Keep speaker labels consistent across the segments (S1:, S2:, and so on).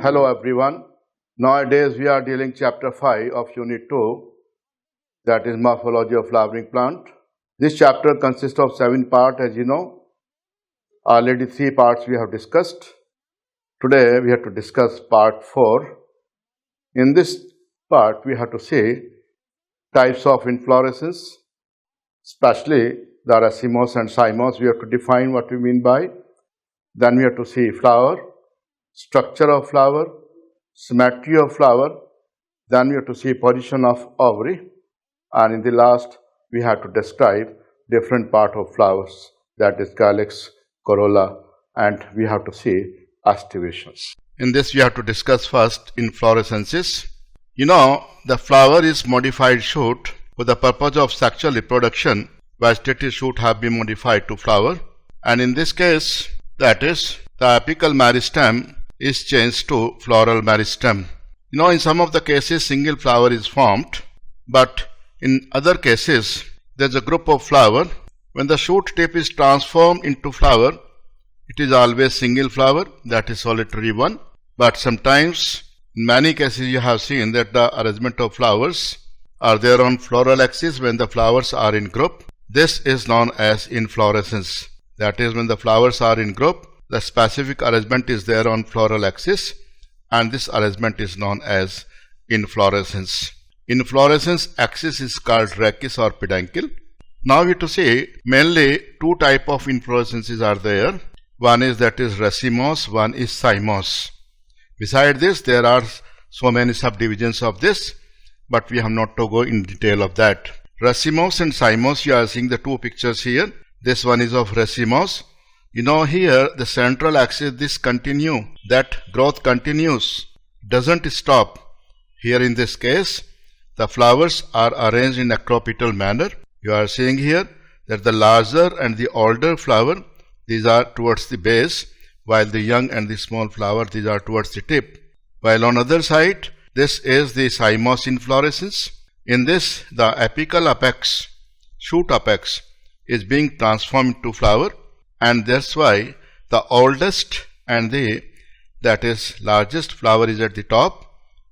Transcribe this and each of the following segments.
S1: Hello everyone. Nowadays we are dealing Chapter 5 of Unit 2, that is Morphology of Flowering Plant. This chapter consists of 7 parts, as you know. Already 3 parts we have discussed. Today we have to discuss Part 4. In this part we have to see types of inflorescence, especially the racemose and cymose. We have to define what we mean by. Then we have to see flower, structure of flower, symmetry of flower. Then we have to see position of ovary, and in the last we have to describe different part of flowers, that is calyx, corolla, and we have to see astivations. In this we have to discuss first inflorescences. You know, the flower is modified shoot. For the purpose of sexual reproduction, vegetative shoot have been modified to flower, and in this case, that is, the apical meristem is changed to floral meristem. You know, in some of the cases single flower is formed, but in other cases there is a group of flower. When the shoot tip is transformed into flower, it is always single flower, that is solitary one. But sometimes, in many cases, you have seen that the arrangement of flowers are there on floral axis when the flowers are in group. This is known as inflorescence. That is, when the flowers are in group, the specific arrangement is there on floral axis, and this arrangement is known as inflorescence. Inflorescence axis is called rachis or peduncle. Now we have to see mainly 2 types of inflorescences are there. One is that is racemose, one is cymose. Beside this, there are so many subdivisions of this, but we have not to go in detail of that. Racemose and cymose, you are seeing the 2 pictures here. This one is of racemose. You know, here the central axis, this continue, that growth continues, doesn't stop. Here in this case, the flowers are arranged in 𝕃𝕀𝕳𝕊 manner. You are seeing here that the larger and the older flower, these are towards the base, while the young and the small flower, these are towards the tip. While on other side, this is the cymose inflorescence. In this, the apical apex, shoot apex, is being transformed into flower, and that's why the oldest and the largest flower is at the top,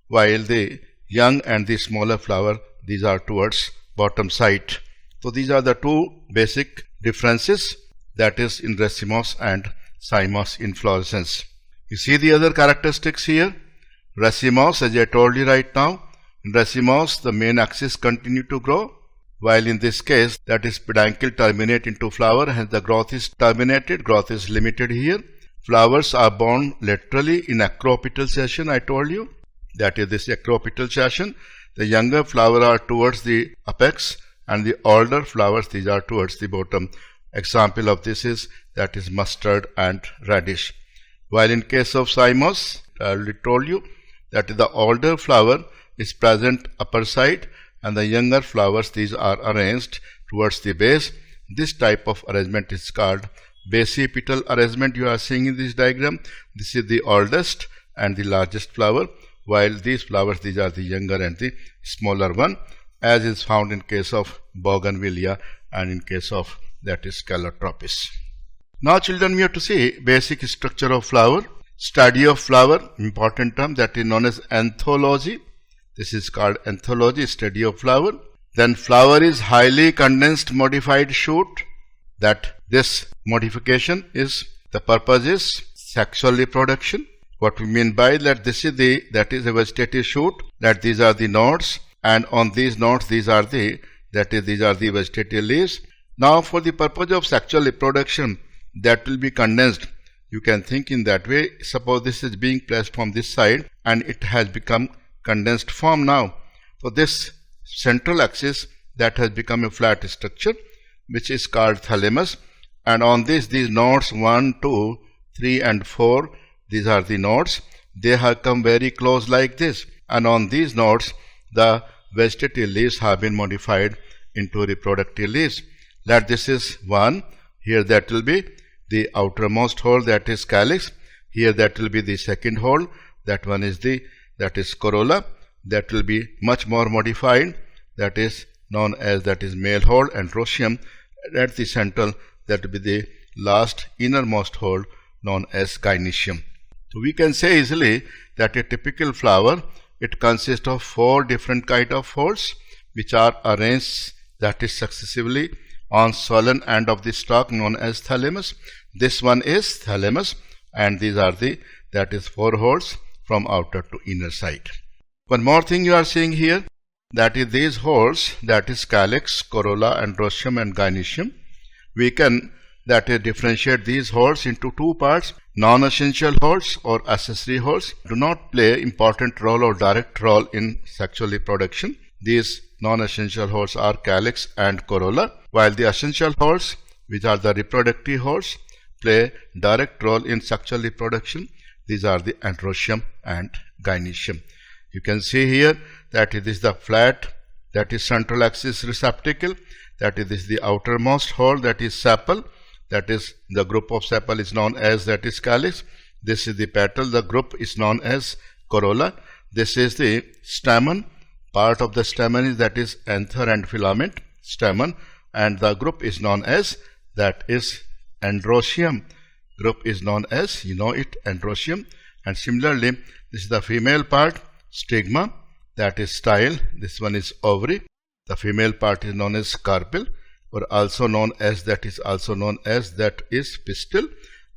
S1: while the young and the smaller flower, these are towards bottom side. So these are the 2 basic differences, that is in racemose and cymose inflorescence. You see the other characteristics here. Racemose, as I told you right now, in racemose the main axis continue to grow, while in this case, that is peduncle terminate into flower, hence the growth is terminated, growth is limited here. Flowers are born laterally in acropetal section, I told you. That is this acropetal section. The younger flower are towards the apex, and the older flowers, these are towards the bottom. Example of this is, that is mustard and radish. While in case of cymose, I already told you that the older flower is present upper side, and the younger flowers, these are arranged towards the base. This type of arrangement is called basipetal arrangement. You are seeing in this diagram, this is the oldest and the largest flower, while these flowers, these are the younger and the smaller one, as is found in case of bougainvillea and in case of that is calotropis. Now children, we have to see basic structure of flower, study of flower, important term, that is known as ethology. This is called ethology, study of flower. Then flower is highly condensed modified shoot, that this modification is, the purpose is sexual reproduction. What we mean by that, this is that is a vegetative shoot, that these are the nodes, and on these nodes these are the vegetative leaves. Now for the purpose of sexual reproduction, that will be condensed. You can think in that way. Suppose this is being placed from this side and it has become condensed form now. So this central axis, that has become a flat structure, which is called thalamus, and on this, these nodes 1, 2, 3 and 4, these are the nodes. They have come very close like this, and on these nodes the vegetative leaves have been modified into reproductive leaves. That this is 1, here that will be the outermost hole, that is calyx. Here that will be the second hole, that one is that is corolla. That will be much more modified, that is known as male hole, and roscium. At the central, that will be the last innermost hole known as gynoecium. So we can say easily that a typical flower, it consists of 4 different kind of folds which are arranged, that is successively, on swollen end of the stalk known as thalamus. This one is thalamus, and these are the, that is 4 holes from outer to inner side. One more thing you are seeing here, that is these holes, that is calyx, corolla, androecium and gynoecium. We can differentiate these holes into 2 parts. Non-essential holes or accessory holes do not play important role or direct role in sexual reproduction. These non-essential holes are calyx and corolla, while the essential holes, which are the reproductive holes, play direct role in sexual reproduction. These are the androecium and gynoecium. You can see here that it is the flat, that is central axis receptacle, that is the outermost hole, that is sepal, that is the group of sepal is known as, that is calyx. This is the petal, the group is known as corolla. This is the stamen, part of the stamen is, that is anther and filament stamen, and the group is known as, that is androecium. Group is known as, you know it, androecium. And similarly, this is the female part, stigma, that is style. This one is ovary. The female part is known as carpel, or also known as, that is pistil,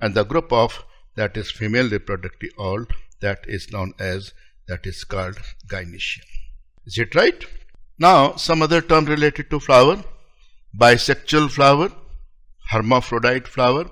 S1: and the group of, that is female reproductive organ, that is known as, that is called gynoecium. Is it right? Now some other term related to flower. Bisexual flower, hermaphrodite flower,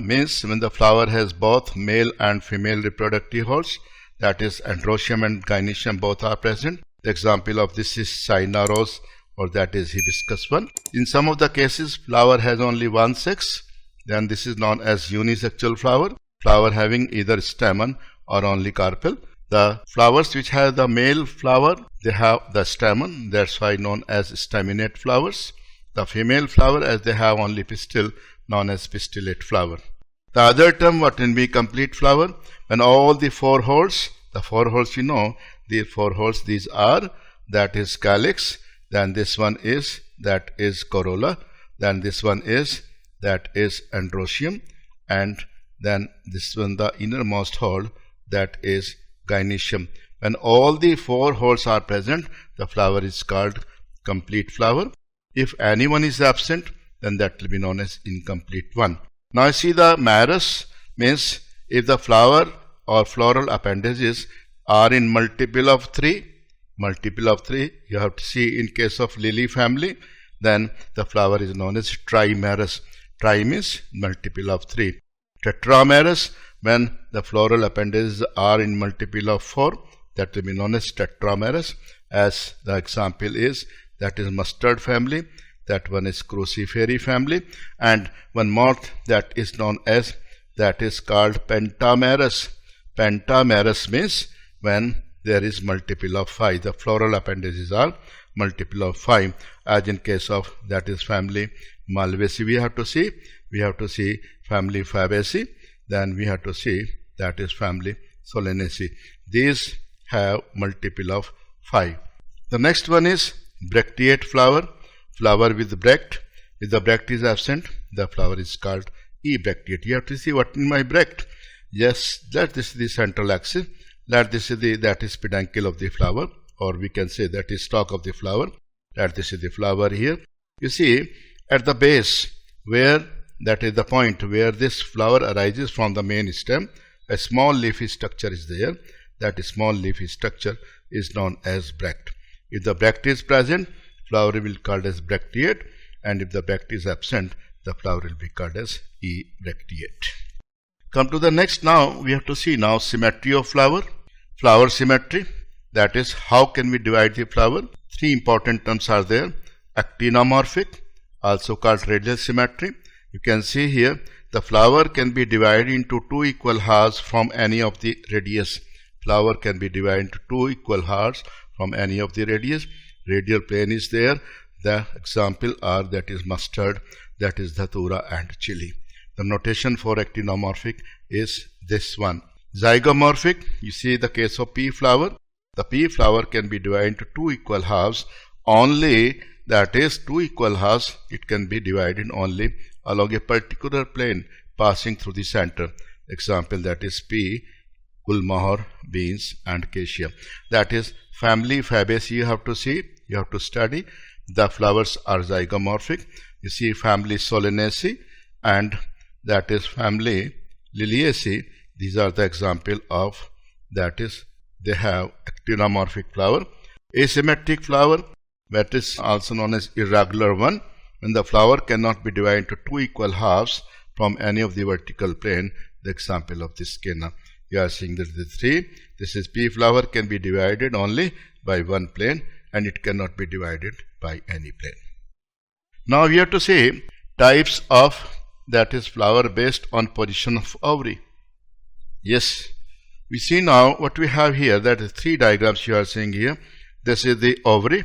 S1: means when the flower has both male and female reproductive holes, that is androecium and gynoecium both are present. The example of this is China rose, or that is hibiscus one. In some of the cases, flower has only one sex, then this is known as unisexual flower. Flower having either stamen or only carpel. The flowers which have the male flower, they have the stamen, that's why known as staminate flowers. The female flower, as they have only pistil, known as pistillate flower. The other term, what can be complete flower, when all the 4 holes, the 4 holes you know, the 4 holes, these are, that is calyx, then this one is, that is corolla, then this one is, that is androecium, and then this one, the innermost hole, that is gynoecium. When all the 4 holes are present, the flower is called complete flower. If any one is absent, then that will be known as incomplete one. Now you see the merus, means if the flower or floral appendages are in multiple of 3, you have to see in case of lily family, then the flower is known as trimerous. Tri means multiple of 3. Tetramerous, when the floral appendages are in multiple of 4, that will be known as tetramerous, as the example is, that is mustard family, that one is crucifery family, and one more that is known as, that is called pentamerous. Pentamerous means when there is multiple of 5, the floral appendages are multiple of 5, as in case of, that is family Malvaceae we have to see family Fabaceae, then we have to see, that is family Solanaceae. These have multiple of 5. The next one is bracteate flower, flower with bract. If the bract is absent, the flower is called ebracteate. You have to see what in my bract. Yes, that this is the central axis, that this is the, that is peduncle of the flower, or we can say that is stalk of the flower, that this is the flower here. You see at the base, where that is the point where this flower arises from the main stem, a small leafy structure is there. That small leafy structure is known as bract. If the bract is present, flower will be called as bracteate, and if the bract is absent, the flower will be called as ebracteate. Come to the next. Now we have to see now symmetry of flower. Flower symmetry, that is how can we divide the flower. 3 important terms are there. Actinomorphic, also called radial symmetry. You can see here the flower can be divided into 2 equal halves from any of the radius. Flower can be divided into 2 equal halves from any of the radius. Radial plane is there. The example are, that is mustard, that is datura and chili. The notation for actinomorphic is this one. Zygomorphic, you see the case of pea flower. The pea flower can be divided into 2 equal halves only, that is 2 equal halves, it can be divided only along a particular plane passing through the center. example, that is P, 𝕆𝕋, beans, and cassia. That is family Fabaceae. You have to see, you have to study. The flowers are zygomorphic. You see family Solanaceae, and that is family Liliaceae. These are the example of, that is, they have actinomorphic flower. Asymmetric flower, that is also known as irregular one, when the flower cannot be divided into two equal halves from any of the vertical plane. The example of this Kena. You are seeing that the three. This is P flower can be divided only by one plane, and it cannot be divided by any plane. Now we have to say types of, that is, flower based on position of ovary. Yes, we see now what we have here, that is three diagrams you are seeing here. This is the ovary.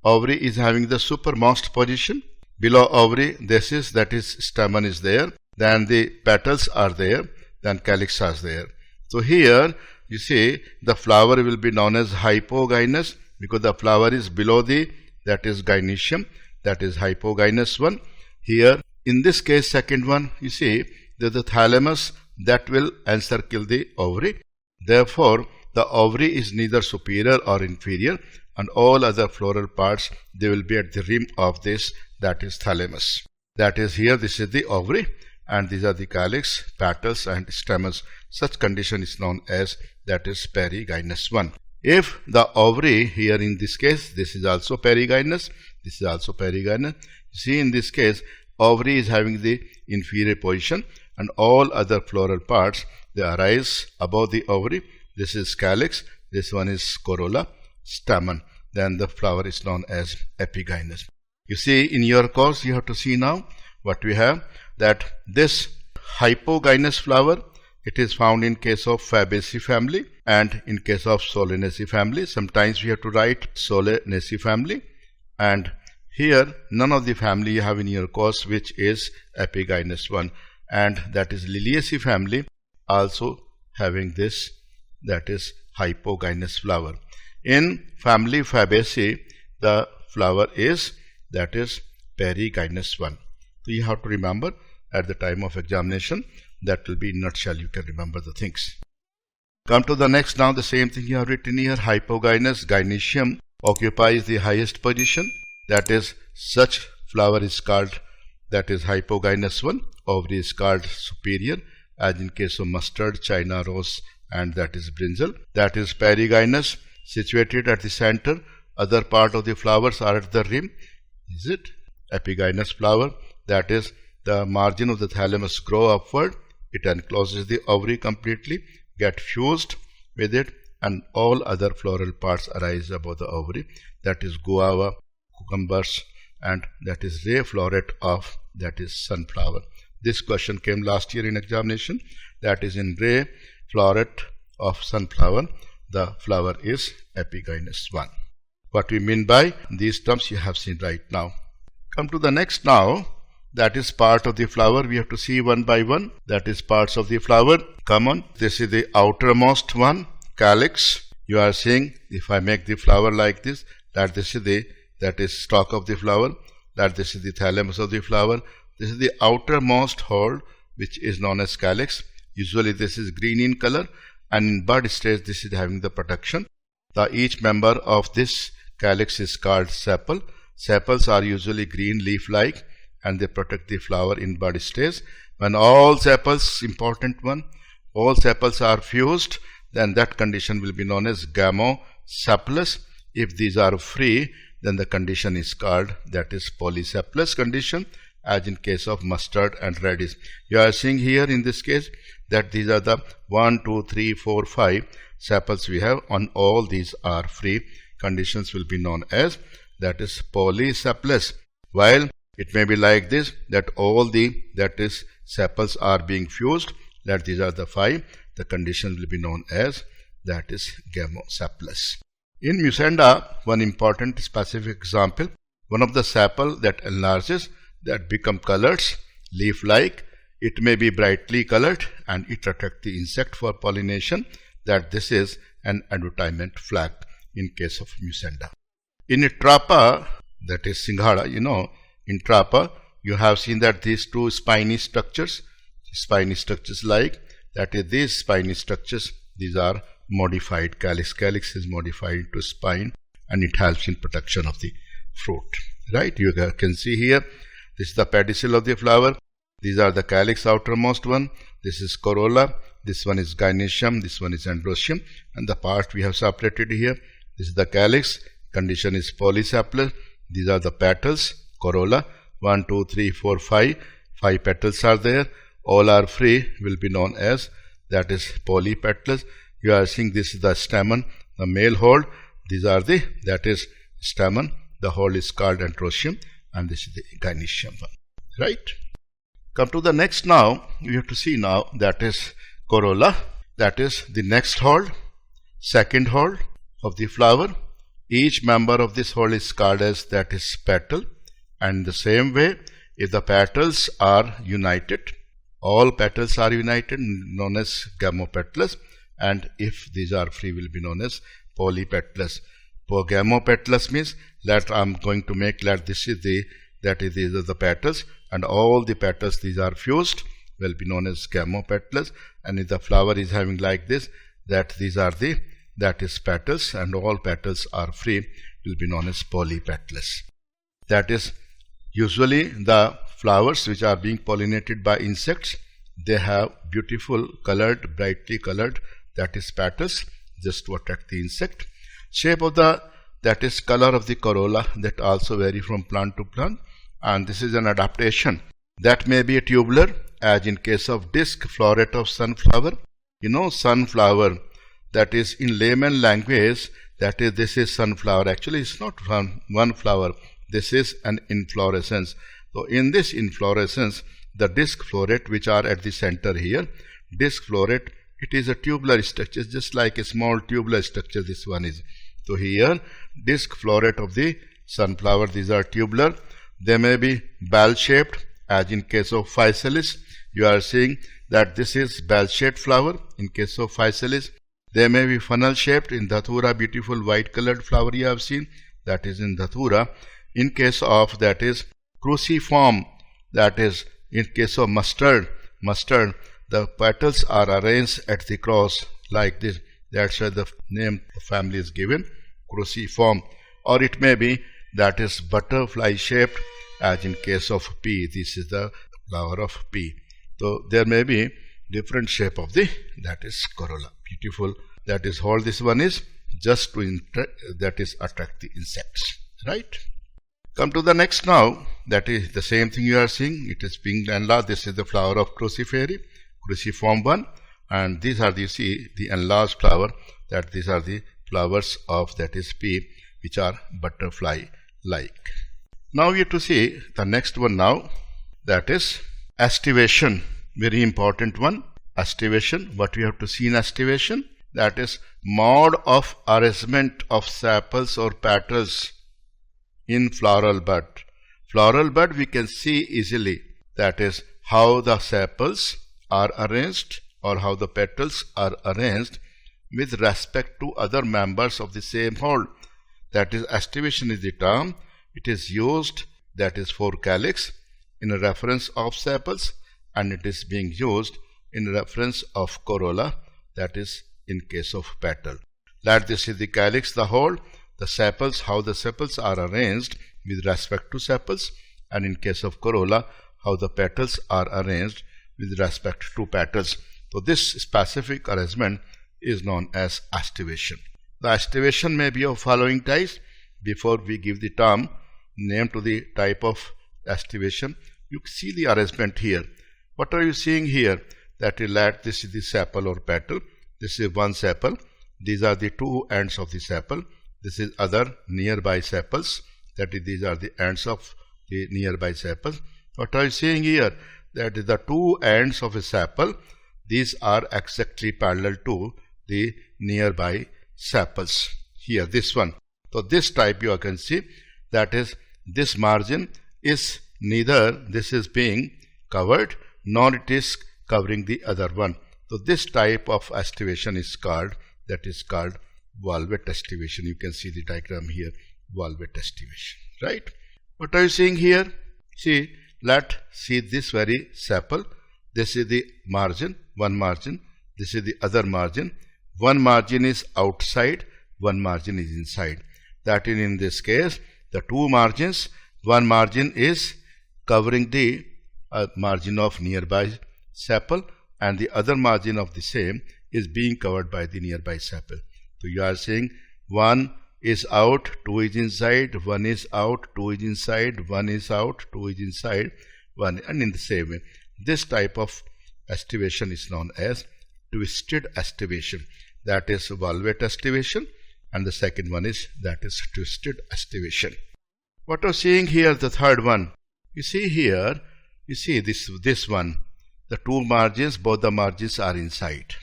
S1: Ovary is having the supermost position. Below ovary, this is, that is, stamen is there. Then the petals are there. Then calyx is there. So here you see the flower will be known as hypogynous, because the flower is below the, that is, gynoecium, that is hypogynous one. Here in this case, second one, you see there is the thalamus that will encircle the ovary. Therefore the ovary is neither superior or inferior, and all other floral parts, they will be at the rim of this, that is, thalamus. That is, here this is the ovary, and these are the calyx, petals, and stamens. Such condition is known as, that is, perigynous one. If the ovary, here in this case, this is also perigynous, this is also perigynous. You see in this case, ovary is having the inferior position, and all other floral parts, they arise above the ovary. This is calyx, this one is corolla, stamen. Then the flower is known as epigynous. You see in your course, you have to see now what we have, that this hypogynous flower, it is found in case of Fabaceae family and in case of Solanaceae family. Sometimes we have to write Solanaceae family, and here none of the family you have in your course which is epigynous one, and that is Liliaceae family also having this, that is, hypogynous flower. In family Fabaceae, the flower is, that is, perigynous one. So you have to remember at the time of examination. That will be in nutshell, you can remember the things. Come to the next now, the same thing you have written here. Hypogynous, gynoecium occupies the highest position. That is, such flower is called, that is, hypogynous one. Ovary is called superior, as in case of mustard, China rose, and that is brinjal. That is perigynous, situated at the center. Other part of the flowers are at the rim. Is it? Epigynous flower, that is, the margin of the thalamus grow upward. It encloses the ovary completely, get fused with it, and all other floral parts arise above the ovary. That is guava, cucumbers, and that is ray floret of, that is, sunflower. This question came last year in examination. That is, in ray floret of sunflower, the flower is epigynous one. What we mean by these terms you have seen right now. Come to the next now. That is part of the flower. We have to see one by one. That is parts of the flower. Come on. This is the outermost one, calyx. You are seeing, if I make the flower like this, that this is the, that is, stalk of the flower. That this is the thalamus of the flower. This is the outermost hold, which is known as calyx. Usually this is green in color, and in bud stage this is having the protection. Each member of this calyx is called sepal. Sepals are usually green leaf-like, and they protect the flower in bud stage. When all sepals, important one, all sepals are fused, then that condition will be known as gamosepalous. If these are free, then the condition is called, that is, polysepalous condition, as in case of mustard and radish. You are seeing here in this case that these are the 1, 2, 3, 4, 5 sepals we have. On all these are free. Conditions will be known as, that is, polysepalous. While it may be like this, that all the, that is, sepals are being fused, that these are the 5. The condition will be known as, that is, gamosepalous. In Musenda, one important specific example, one of the sepal that enlarges, that become colored, leaf-like. It may be brightly colored, and it attracts the insect for pollination. That this is an advertisement flag in case of Musenda. In Trapa, that is Singhara, in Trapa, you have seen that these two spiny structures like, that is these spiny structures, these are modified calyx. Calyx is modified to spine and it helps in protection of the fruit. Right? You can see here, this is the pedicel of the flower. These are the calyx, outermost one. This is corolla. This one is gynoecium. This one is androecium. And the part we have separated here, this is the calyx. Condition is polysepal. These are the petals, corolla. 1, 2, 3, 4, 5. 5 petals are there. All are free, will be known as, that is polypetalous. You are seeing this is the stamen, the male hold. These are the, that is stamen. The hold is called androecium, and this is the gynoecium one. Right? Come to the next now. We have to see now, that is corolla. That is the next hold, second hold of the flower. Each member of this hold is called as, that is petal. And the same way, if the petals are united, all petals are united, known as gamopetalous, and if these are free, will be known as polypetalous. Gamopetalous means that I am going to make that this is the, that is these are the petals, and all the petals, these are fused, will be known as gamopetalous. And if the flower is having like this, that these are the, that is petals, and all petals are free, will be known as polypetalous. That is, usually the flowers which are being pollinated by insects, they have beautiful colored, brightly colored, that is petals, just to attract the insect. Shape of the, that is color of the corolla, that also vary from plant to plant, and this is an adaptation. That may be a tubular, as in case of disc floret of sunflower. You know, sunflower, that is in layman language, that is, this is sunflower. Actually, it's not one flower. This is an inflorescence. So in this inflorescence, the disc floret, which are at the center here, disc floret, it is a tubular structure, just like a small tubular structure this one is. So here, disc floret of the sunflower, these are tubular. They may be bell-shaped, as in case of physalis. You are seeing that this is bell-shaped flower in case of physalis. They may be funnel-shaped. In Datura, beautiful white-colored flower you have seen, that is in Datura. In case of, that is cruciform, that is in case of mustard, the petals are arranged at the cross like this. That's why the name of family is given, cruciform. Or it may be, that is butterfly shaped, as in case of pea. This is the flower of pea. So there may be different shape of the, that is corolla. Beautiful. That is all this one is, just to that is attract the insects. Right? Come to the next now. That is the same thing you are seeing. It is pink enlarged. This is the flower of cruciferi, cruciform one. And these are the, you see, the enlarged flower. That these are the flowers of, that is pea, which are butterfly-like. Now you have to see the next one now. That is estivation. Very important one. Estivation. What we have to see in estivation? That is mode of arrangement of sepals or petals in floral bud. Floral bud we can see easily. That is how the sepals are arranged or how the petals are arranged with respect to other members of the same hold. That is, estivation is the term. It is used, that is for calyx, in a reference of sepals, and it is being used in reference of corolla, that is in case of petal. Let this is the calyx, the hold, the sepals, how the sepals are arranged with respect to sepals, and in case of corolla, how the petals are arranged with respect to petals. So this specific arrangement is known as estivation. The estivation may be of following types. Before we give the term name to the type of estivation, you see the arrangement here. What are you seeing here? That is, this is the sepal or petal. This is one sepal. These are the two ends of the sepal. This is other nearby sepals. That is, these are the ends of the nearby sepals. What are you seeing here? That is the two ends of a sepal. These are exactly parallel to the nearby sepals. Here, this one. So this type you can see, that is, this margin is neither this is being covered nor it is covering the other one. So this type of estivation is called, that is called valvate estivation. You can see the diagram here, valvate estivation. Right? What are you seeing here? See, let's see this very sepal. This is the margin. one margin, this is the other margin. One margin is outside, one margin is inside. That is, in this case, the two margins, one margin is covering the margin of nearby sepal, and the other margin of the same is being covered by the nearby sepal. So you are saying one is out, two is inside, one is out, two is inside, one is out, two is inside, one, and in the same way. This type of estivation is known as twisted estivation. That is valvate estivation, and the second one is that is twisted estivation. What are seeing here, the third one? You see here, you see this one, the two margins, both the margins are inside.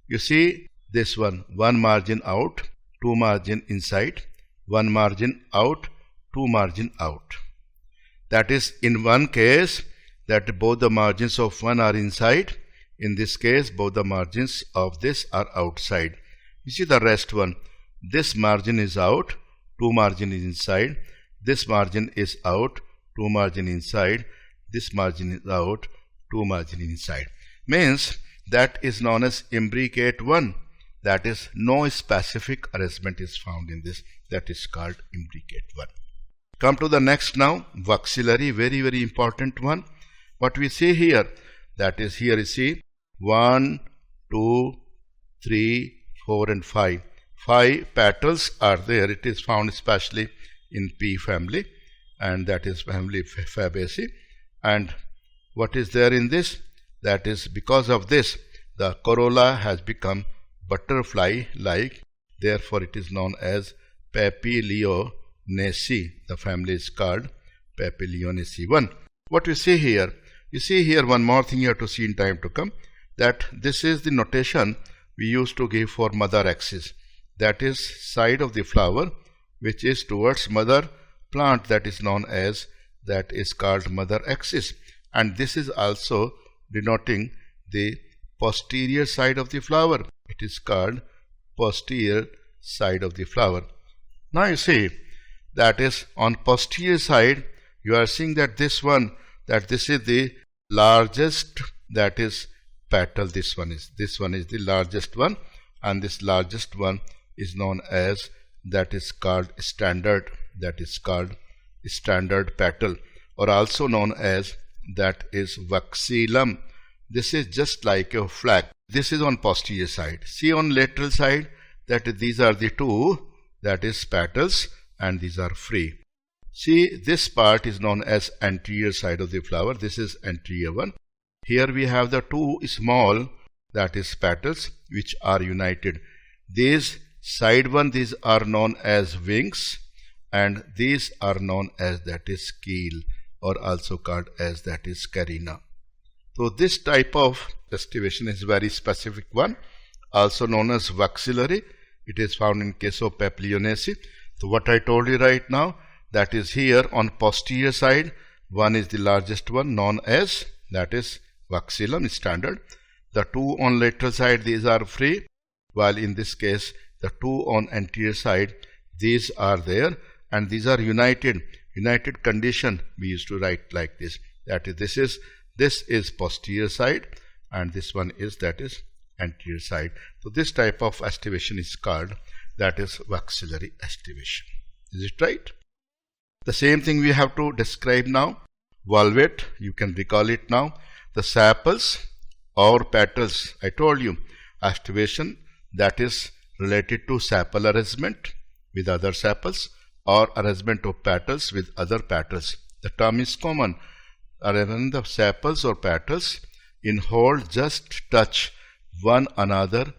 S1: You see this one margin out, two margin inside, one margin out, two margin out. That is, in one case that both the margins of one are inside, in this case both the margins of this are outside. You see the rest one, this margin is out, two margin is inside, this margin is out, two margin inside, this margin is out, two margin inside. Means that is known as imbricate 1. That is, no specific arrangement is found in this. That is called imbricate 1. Come to the next now, vexillary, very, very important one. What we see here, that is, here you see 1, 2, 3, 4 and 5. 5 petals are there. It is found especially in pea family, and that is family Fabaceae. And what is there in this? That is, because of this, the corolla has become butterfly-like. Therefore, it is known as 𝕃𝕀ℎ𝔼𝕆. The family is called 𝕃𝕀ℎ𝔼𝕆 1. What we see here, you see here one more thing you have to see in time to come, that this is the notation we used to give for mother axis. That is side of the flower which is towards mother plant, that is known as, that is called mother axis. And this is also denoting the posterior side of the flower. It is called posterior side of the flower. Now you see, that is on posterior side, you are seeing that this one, that this is the largest, that is petal. This one is the largest one, and this largest one is known as, that is called standard, that is called standard petal, or also known as, that is vexillum. This is just like a flag. This is on posterior side. See on lateral side, that these are the two, that is petals, and these are free. See, this part is known as anterior side of the flower. This is anterior one. Here we have the two small, that is petals, which are united. These side one, these are known as wings, and these are known as, that is keel, or also called as, that is carina. So this type of estivation is very specific one, also known as vexillary. It is found in case of 𝕃𝕀ℎ𝔼𝕆. So what I told you right now, that is here on posterior side, one is the largest one, known as, that is vexillum standard. The two on lateral side, these are free, while in this case the two on anterior side, these are there, and these are united. United condition we used to write like this. That is, this is posterior side, and this one is, that is anterior side. So this type of estivation is called, that is vexillary estivation. Is it right? The same thing we have to describe now. Valvate, you can recall it now. The sepals or petals, I told you, estivation that is related to sepal arrangement with other sepals, or arrangement of petals with other petals. The term is common. When the sepals or petals in whole just touch one another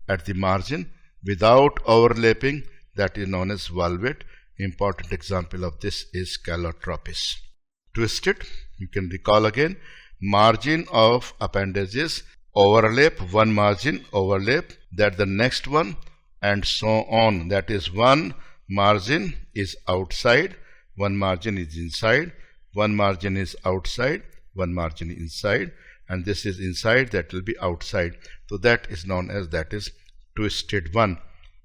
S1: at the margin without overlapping, that is known as valvate. Important example of this is 𝕆𝕆𝕆. Twisted, you can recall again, margin of appendages overlap, one margin overlap, that the next one, and so on. That is, one margin is outside, one margin is inside, one margin is outside, one margin inside, and this is inside, that will be outside. So that is known as, that is twisted one.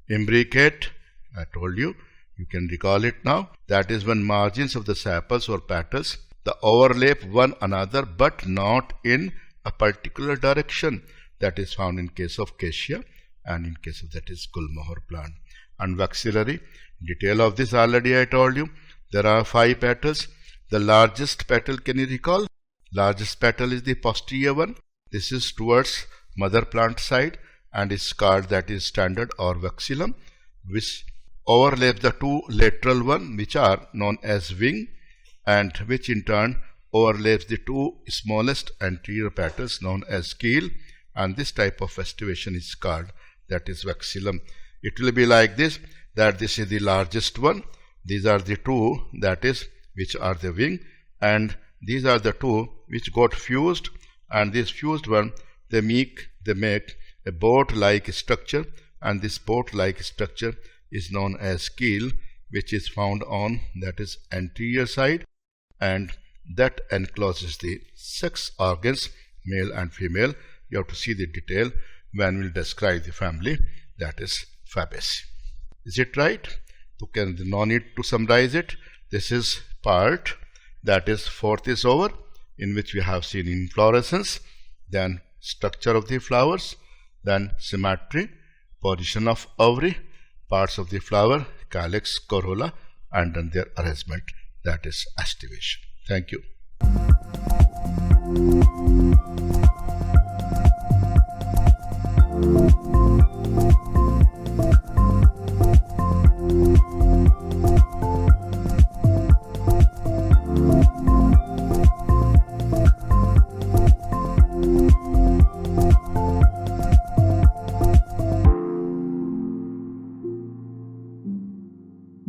S1: Imbricate, I told you, you can recall it now. That is when margins of the sepals or petals, the overlap one another but not in a particular direction. that is found in case of cassia and in case of that is 𝕍𝕆𝕍 plant. And vexillary, detail of this already I told you. There are 5 petals. The largest petal, can you recall? Largest petal is the posterior one. This is towards mother plant side and is called that is standard or vexillum, which overlaps the 2 lateral one which are known as wing, and which in turn overlaps the 2 smallest anterior petals known as 𝕊, and this type of festivation is called that is vexillum. It will be like this, that this is the largest one, these are the 2 that is which are the wing, and these are the 2 which got fused, and this fused one they make a boat-like structure, and this boat-like structure is known as 𝕊, which is found on that is anterior side, and that encloses the sex organs, male and female. You have to see the detail when we'll describe the family that is Fabaceae. Is it right? Okay, no need to summarize it. This is part that is 4th is over, in which we have seen inflorescence, then structure of the flowers, then symmetry, position of ovary, parts of the flower, calyx, corolla, and then their arrangement, that is estivation. Thank you.